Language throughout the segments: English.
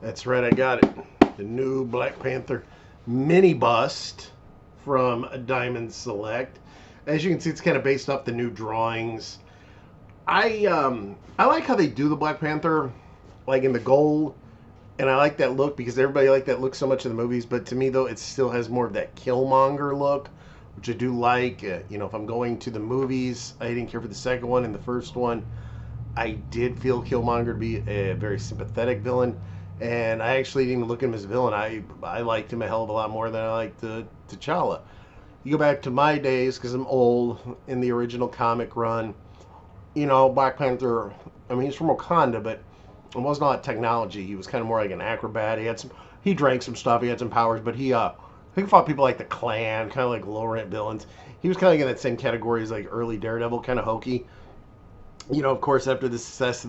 That's right, I got it. The new Black Panther mini bust from Diamond Select. As you can see, it's kind of based off the new drawings. I like how they do the Black Panther, like in the gold, and I like that look because everybody liked that look so much in the movies. But to me, though, it still has more of that Killmonger look, which I do like. If I'm going to the movies, I didn't care for the second one and the first one. I did feel Killmonger to be a very sympathetic villain, and I actually didn't even look at him as a villain. I liked him a hell of a lot more than I liked T'Challa. You go back to my days because I'm old in the original comic run. Black Panther. I mean, he's from Wakanda, but it wasn't all that technology. He was kind of more like an acrobat. He drank some stuff. He had some powers, but he fought people like the Klan, kind of like low rent villains. He was kind of like in that same category as like early Daredevil, kind of hokey. Of course, after the success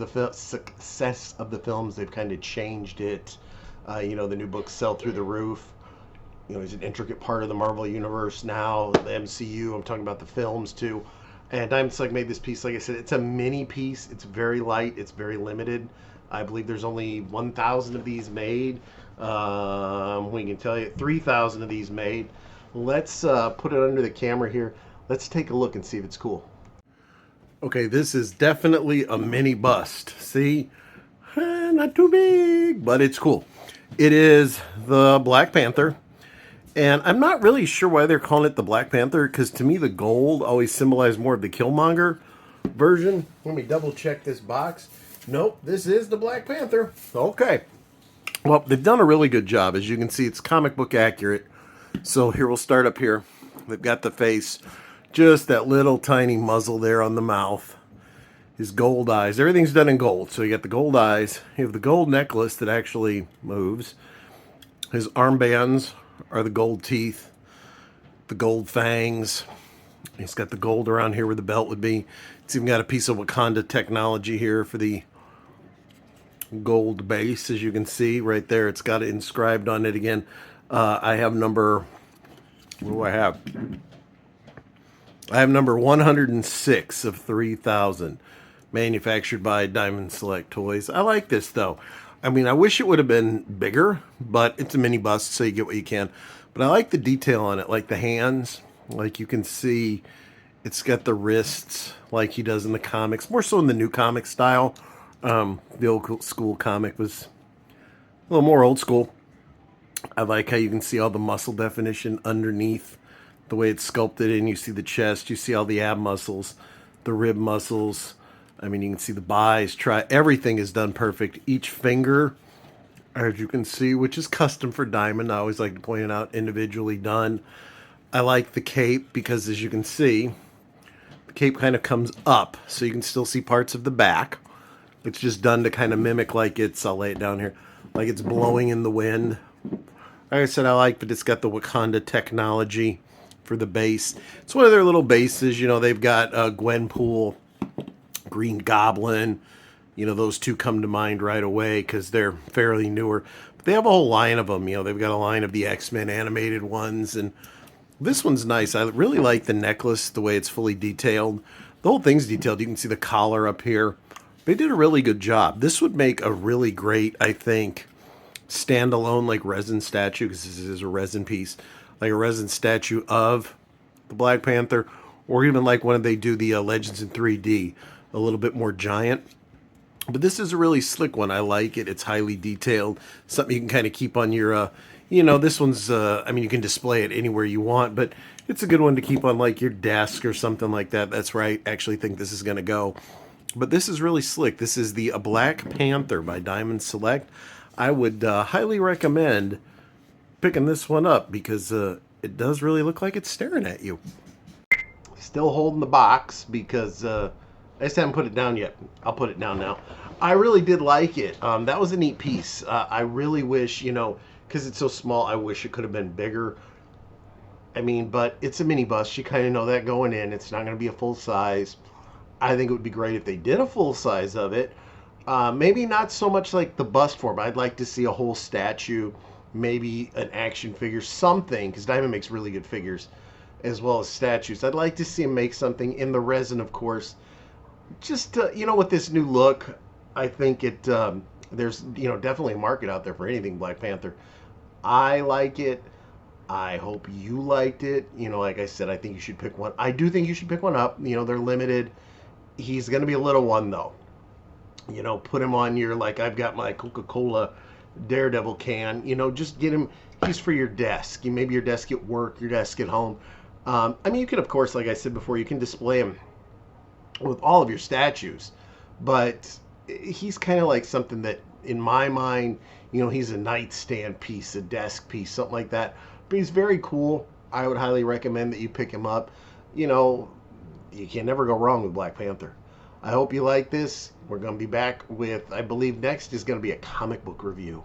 of the films, they've kind of changed it. The new books sell through the roof. He's an intricate part of the Marvel universe now, the MCU. I'm talking about the films too. And Diamond Select made this piece. Like I said, it's a mini piece. It's very light. It's very limited. I believe there's only 1,000 of these made. We can tell you 3,000 of these made. Let's put it under the camera here. Let's take a look and see if it's cool. Okay, this is definitely a mini bust. See? Not too big, but it's cool. It is the Black Panther. And I'm not really sure why they're calling it the Black Panther, because to me the gold always symbolized more of the Killmonger version. Let me double check this box. Nope, this is the Black Panther. Okay. Well, they've done a really good job. As you can see, it's comic book accurate. So here, we'll start up here. They've got the face. Just that little tiny muzzle there on the mouth. His gold eyes. Everything's done in gold. So you got the gold eyes. You have the gold necklace that actually moves. His armbands are the gold teeth. The gold fangs. He's got the gold around here where the belt would be. It's even got a piece of Wakanda technology here for the gold base, as you can see right there. It's got it inscribed on it again. I have number... What do I have? I have number 106 of 3,000, manufactured by Diamond Select Toys. I like this, though. I mean, I wish it would have been bigger, but it's a mini bust, so you get what you can. But I like the detail on it, like the hands. Like you can see, it's got the wrists like he does in the comics, more so in the new comic style. The old school comic was a little more old school. I like how you can see all the muscle definition underneath the way it's sculpted, and you see the chest, you see all the ab muscles, the rib muscles. I mean, you can see the buys, everything is done perfect. Each finger, as you can see, which is custom for Diamond. I always like to point it out, individually done. I like the cape because, as you can see, the cape kind of comes up, so you can still see parts of the back. It's just done to kind of mimic like it's, I'll lay it down here, like it's blowing in the wind. Like I said, I like, but it's got the Wakanda technology for the base. It's one of their little bases. They've got Gwenpool, Green Goblin. Those two come to mind right away because they're fairly newer. But they have a whole line of them. They've got a line of the X-Men animated ones, and this one's nice. I really like the necklace, the way it's fully detailed. The whole thing's detailed. You can see the collar up here. They did a really good job. This would make a really great, I think, standalone like resin statue, because this is a resin piece, like a resin statue of the Black Panther, or even like when they do the Legends in 3D, a little bit more giant. But this is a really slick one. I like it. It's highly detailed. Something you can kind of keep on your, this one's, I mean, you can display it anywhere you want, but it's a good one to keep on like your desk or something like that. That's where I actually think this is going to go. But this is really slick. This is the Black Panther by Diamond Select. I would highly recommend picking this one up because it does really look like it's staring at you. Still holding the box because I just haven't put it down yet. I'll put it down now. I really did like it. That was a neat piece. I really wish, because it's so small, I wish it could have been bigger. I mean, but it's a mini bust. You kind of know that going in. It's not going to be a full size. I think it would be great if they did a full size of it. Maybe not so much like the bust form. I'd like to see a whole statue, maybe an action figure, something, because Diamond makes really good figures as well as statues. I'd like to see him make something in the resin, of course. Just, with this new look, I think it There's, definitely a market out there for anything Black Panther. I like it. I hope you liked it. Like I said, I think you should pick one. I do think you should pick one up. They're limited. He's going to be a little one though. Put him on your, like I've got my Coca-Cola Daredevil can. Just get him. He's for your desk. Maybe your desk at work, your desk at home. I mean, you can, of course, like I said before, you can display him with all of your statues, but he's kind of like something that, in my mind, he's a nightstand piece, a desk piece, something like that. But he's very cool. I would highly recommend that you pick him up. You know, you can never go wrong with Black Panther. I hope you like this. We're going to be back with, I believe next is going to be a comic book review.